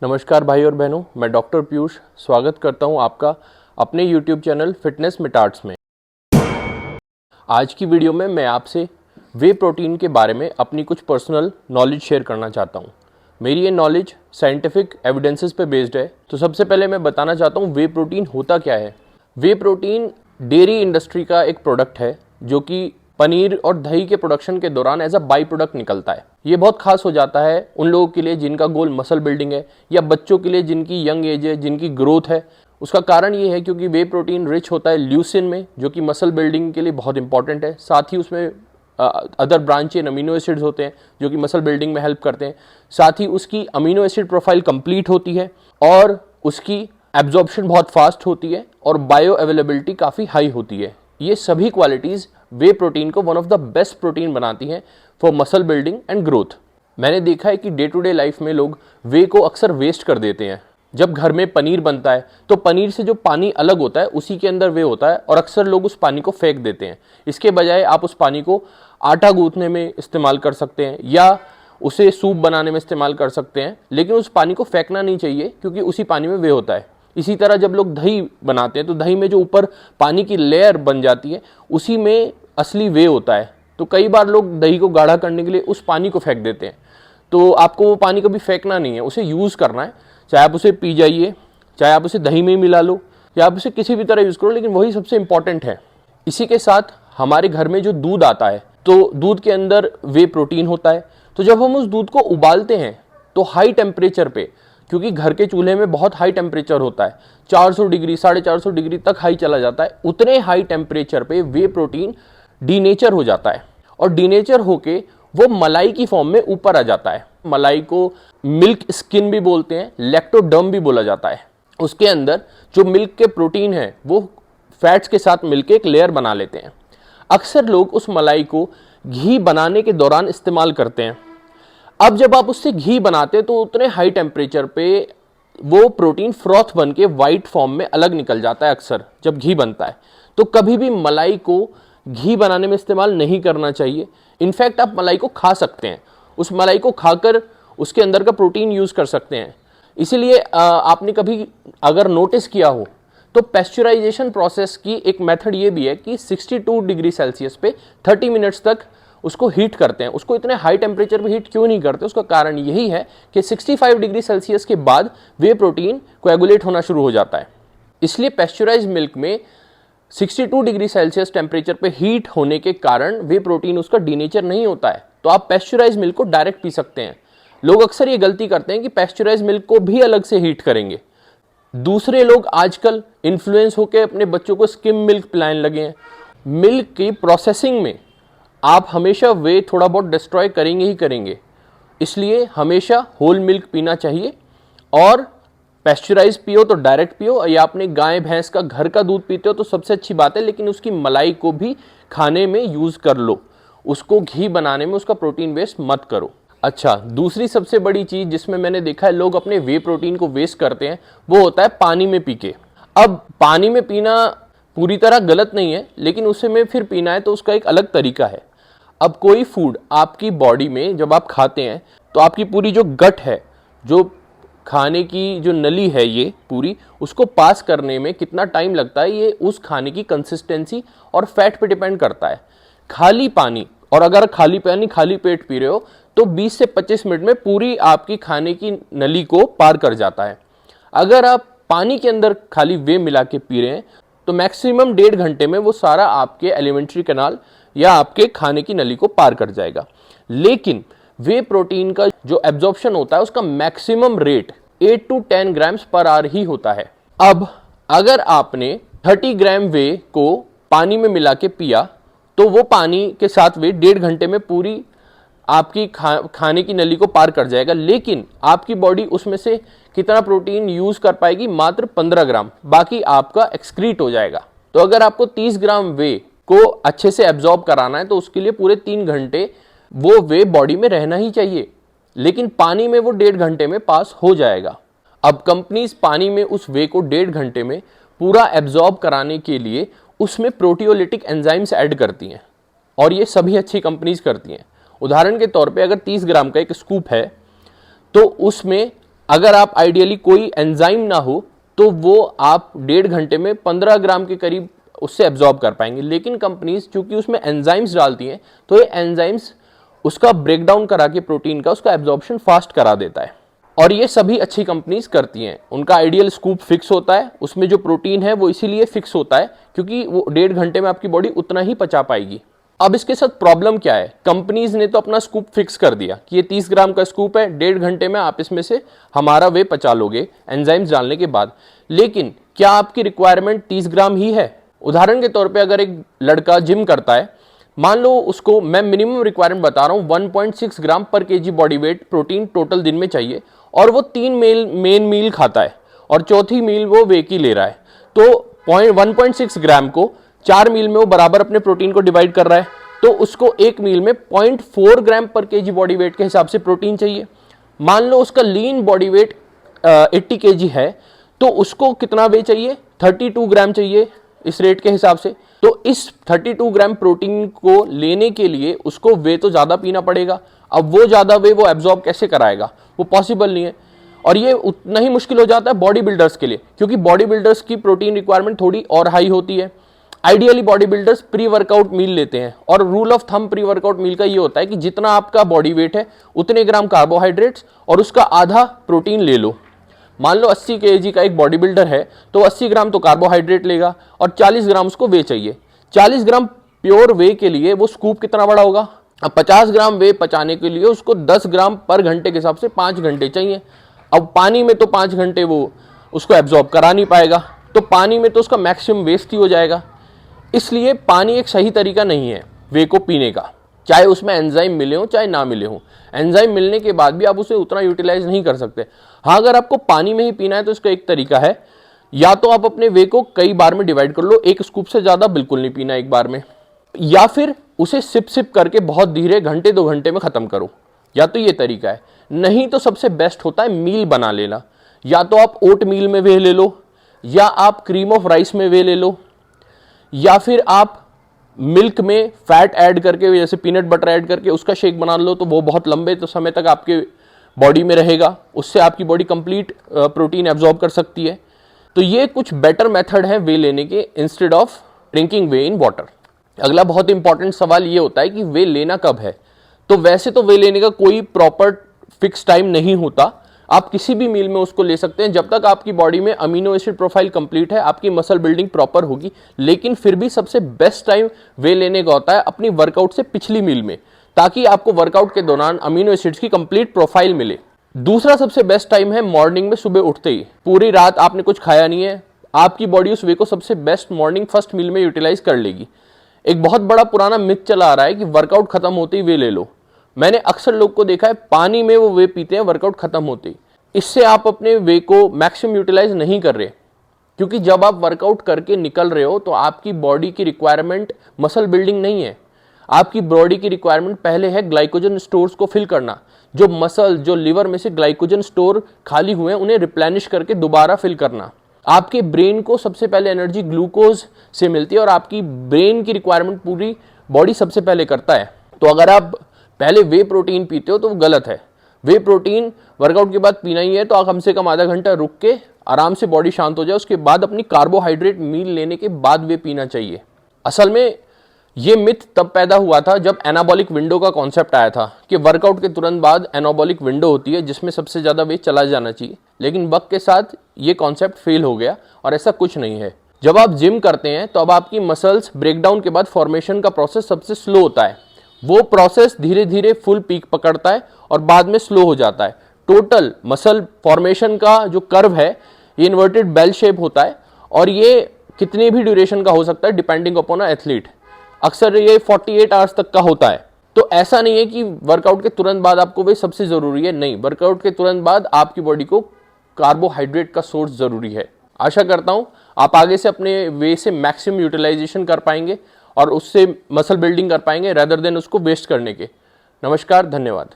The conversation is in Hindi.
नमस्कार भाई और बहनों, मैं डॉक्टर पीयूष स्वागत करता हूं आपका अपने YouTube channel fitness with arts में। आज की वीडियो में मैं आपसे वे प्रोटीन के बारे में अपनी कुछ पर्सनल नॉलेज शेयर करना चाहता हूं। मेरी ये नॉलेज साइंटिफिक एविडेंसेस पे बेस्ड है। तो सबसे पहले मैं बताना चाहता हूं वे प्रोटीन होता क्या है। वे प्रोटीन डेयरी इंडस्ट्री का एक प्रोडक्ट है जो कि पनीर और दही के प्रोडक्शन के दौरान एज अ बाई प्रोडक्ट निकलता है। ये बहुत खास हो जाता है उन लोगों के लिए जिनका गोल मसल बिल्डिंग है, या बच्चों के लिए जिनकी यंग एज है, जिनकी ग्रोथ है। उसका कारण ये है क्योंकि वे प्रोटीन रिच होता है ल्यूसिन में, जो कि मसल बिल्डिंग के लिए बहुत इंपॉर्टेंट है। साथ ही उसमें other branch chain amino acids होते हैं जो कि मसल बिल्डिंग में हेल्प करते हैं। साथ ही उसकी अमीनो एसिड प्रोफाइल कंप्लीट होती है और उसकी एब्जॉर्प्शन बहुत फास्ट होती है और बायो अवेलेबिलिटी काफ़ी हाई होती है। ये सभी क्वालिटीज़ वे प्रोटीन को one of the best protein बनाती हैं for muscle building and growth. मैंने देखा है कि डे टू डे लाइफ में लोग वे को अक्सर वेस्ट कर देते हैं। जब घर में पनीर बनता है तो पनीर से जो पानी अलग होता है उसी के अंदर वे होता है और अक्सर लोग उस पानी को फेंक देते हैं। इसके बजाय आप उस पानी को आटा गूंथने में इस्तेमाल कर सकते हैं या उसे सूप बनाने में इस्तेमाल कर सकते हैं, लेकिन उस पानी को फेंकना नहीं चाहिए क्योंकि उसी पानी में वे होता है। इसी तरह जब लोग दही बनाते हैं तो दही में जो ऊपर पानी की लेयर बन जाती है उसी में असली वे होता है। तो कई बार लोग दही को गाढ़ा करने के लिए उस पानी को फेंक देते हैं। तो आपको वो पानी कभी फेंकना नहीं है, उसे यूज़ करना है। चाहे आप उसे पी जाइए, चाहे आप उसे दही में ही मिला लो, या आप उसे किसी भी तरह यूज़ करो, लेकिन वही सबसे इंपॉर्टेंट है। इसी के साथ हमारे घर में जो दूध आता है तो दूध के अंदर वे प्रोटीन होता है। तो जब हम उस दूध को उबालते हैं तो हाई टेम्परेचर पे, क्योंकि घर के चूल्हे में बहुत हाई टेम्परेचर होता है, 400 डिग्री 450 डिग्री तक हाई चला जाता है, उतने हाई टेम्परेचर पे वे प्रोटीन डीनेचर हो जाता है और डीनेचर होके वो मलाई की फॉर्म में ऊपर आ जाता है। मलाई को मिल्क स्किन भी बोलते हैं, लैक्टोडर्म भी बोला जाता है। उसके अंदर जो मिल्क के प्रोटीन है वो फैट्स के साथ मिलकर एक लेयर बना लेते हैं। अक्सर लोग उस मलाई को घी बनाने के दौरान इस्तेमाल करते हैं। अब जब आप उससे घी बनाते हैं तो उतने हाई टेम्परेचर पे वो प्रोटीन फ्रॉथ बन के वाइट फॉर्म में अलग निकल जाता है अक्सर जब घी बनता है। तो कभी भी मलाई को घी बनाने में इस्तेमाल नहीं करना चाहिए। इनफैक्ट आप मलाई को खा सकते हैं, उस मलाई को खाकर उसके अंदर का प्रोटीन यूज़ कर सकते हैं। इसीलिए आपने कभी अगर नोटिस किया हो तो पेस्चराइजेशन प्रोसेस की एक मेथड ये भी है कि 62 डिग्री सेल्सियस पे 30 मिनट्स तक उसको हीट करते हैं। उसको इतने हाई टेम्परेचर पे हीट क्यों नहीं करते, उसका कारण यही है कि 65 डिग्री सेल्सियस के बाद वे प्रोटीन कोएगुलेट होना शुरू हो जाता है। इसलिए पेस्चराइज मिल्क में 62 डिग्री सेल्सियस टेम्परेचर पे हीट होने के कारण वे प्रोटीन उसका डीनेचर नहीं होता है। तो आप पेस्चराइज मिल्क को डायरेक्ट पी सकते हैं। लोग अक्सर ये गलती करते हैं कि पेस्चराइज मिल्क को भी अलग से हीट करेंगे। दूसरे लोग आजकल इन्फ्लुएंस होकर अपने बच्चों को स्किम मिल्क पिलाने लगे हैं। मिल्क की प्रोसेसिंग में आप हमेशा वे थोड़ा बहुत डिस्ट्रॉय करेंगे ही करेंगे, इसलिए हमेशा होल मिल्क पीना चाहिए। और पेस्चराइज पियो तो डायरेक्ट पियो, या आपने गाय भैंस का घर का दूध पीते हो तो सबसे अच्छी बात है, लेकिन उसकी मलाई को भी खाने में यूज़ कर लो। उसको घी बनाने में उसका प्रोटीन वेस्ट मत करो। अच्छा, दूसरी सबसे बड़ी चीज़ जिसमें मैंने देखा है लोग अपने वे प्रोटीन को वेस्ट करते हैं वो होता है पानी में पी के। अब पानी में पीना पूरी तरह गलत नहीं है, लेकिन उसे में फिर पीना है तो उसका एक अलग तरीका है। अब कोई फूड आपकी बॉडी में जब आप खाते हैं तो आपकी पूरी जो गट है, जो खाने की जो नली है, ये पूरी उसको पास करने में कितना टाइम लगता है ये उस खाने की कंसिस्टेंसी और फैट पे डिपेंड करता है। खाली पानी, और अगर खाली पानी खाली पेट पी रहे हो तो 20 से 25 मिनट में पूरी आपकी खाने की नली को पार कर जाता है। अगर आप पानी के अंदर खाली वे मिला के पी रहे हैं तो मैक्सिमम 1.5 घंटे में वो सारा आपके एलिमेंट्री कैनाल या आपके खाने की नली को पार कर जाएगा। लेकिन वे प्रोटीन का जो एब्जॉर्प्शन होता है उसका maximum rate 8 to 10 grams per hour ही होता है। अब अगर आपने 30 ग्राम वे को पानी में मिला के पिया तो वो पानी के साथ वे 1.5 घंटे में पूरी आपकी खाने की नली को पार कर जाएगा, लेकिन आपकी बॉडी उसमें से कितना प्रोटीन यूज कर पाएगी, मात्र 15 ग्राम, बाकी आपका एक्सक्रीट हो जाएगा। तो अगर आपको 30 ग्राम वे को अच्छे से एब्जॉर्ब कराना है तो उसके लिए पूरे 3 घंटे वो वे बॉडी में रहना ही चाहिए, लेकिन पानी में वो 1.5 घंटे में पास हो जाएगा। अब कंपनीज पानी में उस वे को 1.5 घंटे में पूरा एब्जॉर्ब कराने के लिए उसमें प्रोटियोलिटिक एंजाइम्स ऐड करती हैं, और ये सभी अच्छी कंपनीज करती हैं। उदाहरण के तौर पे अगर 30 ग्राम का एक स्कूप है तो उसमें अगर आप आइडियली कोई एंजाइम ना हो तो वो आप 1.5 घंटे में 15 ग्राम के करीब उससे एब्जॉर्ब कर पाएंगे। लेकिन कंपनीज चूंकि उसमें एंजाइम्स डालती हैं तो ये एंजाइम्स उसका ब्रेकडाउन करा के प्रोटीन का उसका एब्जॉर्प्शन फास्ट करा देता है, और ये सभी अच्छी कंपनीज करती हैं। उनका आइडियल स्कूप फिक्स होता है, उसमें जो प्रोटीन है वो इसीलिए फिक्स होता है क्योंकि वो 1.5 घंटे में आपकी बॉडी उतना ही पचा पाएगी। अब इसके साथ प्रॉब्लम क्या है, कंपनीज ने तो अपना स्कूप फिक्स कर दिया कि ये 30 ग्राम का स्कूप है, 1.5 घंटे में आप इसमें से हमारा वे पचा लोगे एंजाइम्स डालने के बाद। लेकिन क्या आपकी रिक्वायरमेंट 30 ग्राम ही है? उदाहरण के तौर पे अगर एक लड़का जिम करता है, मान लो उसको, मैं मिनिमम रिक्वायरमेंट बता रहा हूँ, 1.6 ग्राम पर KG body weight protein total दिन में चाहिए, और वो 3 मेन मील खाता है और चौथी मील वो वे की ले रहा है, तो 1.6 ग्राम को 4 मील में वो बराबर अपने प्रोटीन को डिवाइड कर रहा है, तो उसको एक मील में 0.4 ग्राम पर केजी बॉडी वेट के हिसाब से प्रोटीन चाहिए। मान लो उसका लीन बॉडी वेट 80 केजी है, तो उसको कितना वे चाहिए? 32 ग्राम चाहिए इस रेट के हिसाब से। तो इस 32 ग्राम प्रोटीन को लेने के लिए उसको वे तो ज़्यादा पीना पड़ेगा। अब वो ज़्यादा वे वो एब्जॉर्ब कैसे कराएगा? वो पॉसिबल नहीं है, और ये उतना ही मुश्किल हो जाता है बॉडी बिल्डर्स के लिए, क्योंकि बॉडी बिल्डर्स की प्रोटीन रिक्वायरमेंट थोड़ी और हाई होती है। Ideally body builders pre workout meal लेते हैं, और rule of thumb pre workout meal का ये होता है कि जितना आपका बॉडी वेट है उतने ग्राम कार्बोहाइड्रेट्स और उसका आधा प्रोटीन ले लो। मान लो 80 केजी का एक बॉडी बिल्डर है तो 80 ग्राम तो कार्बोहाइड्रेट लेगा और 40 ग्राम उसको वे चाहिए। 40 ग्राम प्योर वे के लिए वो स्कूप कितना बड़ा होगा? अब 50 ग्राम वे पचाने के लिए उसको 10 ग्राम पर घंटे के हिसाब से 5 घंटे चाहिए। अब पानी में तो 5 घंटे वो उसको एब्जॉर्ब करा नहीं पाएगा, तो पानी में तो उसका मैक्सिमम वेस्ट ही हो जाएगा। इसलिए पानी एक सही तरीका नहीं है वे को पीने का, चाहे उसमें एंजाइम मिले हो चाहे ना मिले हो। एंजाइम मिलने के बाद भी आप उसे उतना यूटिलाइज नहीं कर सकते। हाँ, अगर आपको पानी में ही पीना है तो इसका एक तरीका है, या तो आप अपने वे को कई बार में डिवाइड कर लो, एक स्कूप से ज़्यादा बिल्कुल नहीं पीना एक बार में, या फिर उसे सिप सिप करके बहुत धीरे घंटे 2 घंटे में ख़त्म करो, या तो ये तरीका है। नहीं तो सबसे बेस्ट होता है मील बना लेना, या तो आप ओट मील में वे ले लो, या आप क्रीम ऑफ राइस में वे ले लो, या फिर आप मिल्क में फैट ऐड करके जैसे पीनट बटर ऐड करके उसका शेक बना लो, तो वो बहुत लंबे तो समय तक आपके बॉडी में रहेगा, उससे आपकी बॉडी कंप्लीट प्रोटीन एब्जॉर्ब कर सकती है। तो ये कुछ बेटर मेथड है वे लेने के instead of drinking way in water. अगला बहुत इंपॉर्टेंट सवाल ये होता है कि वे लेना कब है। तो वैसे तो वे लेने का कोई प्रॉपर फिक्स टाइम नहीं होता, आप किसी भी मील में उसको ले सकते हैं जब तक आपकी बॉडी में अमीनो एसिड प्रोफाइल कंप्लीट है, आपकी मसल बिल्डिंग प्रॉपर होगी। लेकिन फिर भी सबसे बेस्ट टाइम वे लेने का होता है अपनी वर्कआउट से पिछली मील में, ताकि आपको वर्कआउट के दौरान अमीनो एसिड्स की कंप्लीट प्रोफाइल मिले। दूसरा सबसे बेस्ट टाइम है मॉर्निंग में, सुबह उठते ही। पूरी रात आपने कुछ खाया नहीं है, आपकी बॉडी उस वे को सबसे बेस्ट मॉर्निंग फर्स्ट मील में यूटिलाइज कर लेगी। एक बहुत बड़ा पुराना मिथ चला आ रहा है कि वर्कआउट खत्म होते ही वे ले लो। मैंने अक्सर लोग को देखा है पानी में वो वे पीते हैं वर्कआउट खत्म होते ही। इससे आप अपने वे को मैक्सिमम यूटिलाइज नहीं कर रहे, क्योंकि जब आप वर्कआउट करके निकल रहे हो तो आपकी बॉडी की रिक्वायरमेंट मसल बिल्डिंग नहीं है। आपकी बॉडी की रिक्वायरमेंट पहले है ग्लाइकोजन स्टोर्स को फिल करना। जो मसल, जो लिवर में से ग्लाइकोजन स्टोर खाली हुए हैं उन्हें रिप्लेनिश करके दोबारा फिल करना। आपके ब्रेन को सबसे पहले एनर्जी ग्लूकोज से मिलती है, और आपकी ब्रेन की रिक्वायरमेंट पूरी बॉडी सबसे पहले करता है। तो अगर आप पहले वे प्रोटीन पीते हो तो वो गलत है। वे प्रोटीन वर्कआउट के बाद पीना ही है तो आप कम से कम आधा घंटा रुक के आराम से बॉडी शांत हो जाए, उसके बाद अपनी कार्बोहाइड्रेट मील लेने के बाद वे पीना चाहिए। असल में ये मिथ तब पैदा हुआ था जब एनाबॉलिक विंडो का कॉन्सेप्ट आया था कि वर्कआउट के तुरंत बाद एनाबॉलिक विंडो होती है जिसमें सबसे ज़्यादा वे चला जाना चाहिए। लेकिन वक्त के साथ ये कॉन्सेप्ट फेल हो गया और ऐसा कुछ नहीं है। जब आप जिम करते हैं तो अब आपकी मसल्स ब्रेकडाउन के बाद फॉर्मेशन का प्रोसेस सबसे स्लो होता है। वो प्रोसेस धीरे धीरे फुल पीक पकड़ता है और बाद में स्लो हो जाता है। टोटल मसल फॉर्मेशन का जो कर्व है ये इन्वर्टेड बेल शेप होता है, और ये कितनी भी ड्यूरेशन का हो सकता है डिपेंडिंग अपॉन एथलीट। अक्सर ये 48 आवर्स तक का होता है। तो ऐसा नहीं है कि वर्कआउट के तुरंत बाद आपको वे सबसे ज़रूरी है, नहीं, वर्कआउट के तुरंत बाद आपकी बॉडी को कार्बोहाइड्रेट का सोर्स ज़रूरी है। आशा करता हूँ आप आगे से अपने वे से मैक्सिमम यूटिलाइजेशन कर पाएंगे और उससे मसल बिल्डिंग कर पाएंगे, रेदर देन उसको वेस्ट करने के। नमस्कार, धन्यवाद।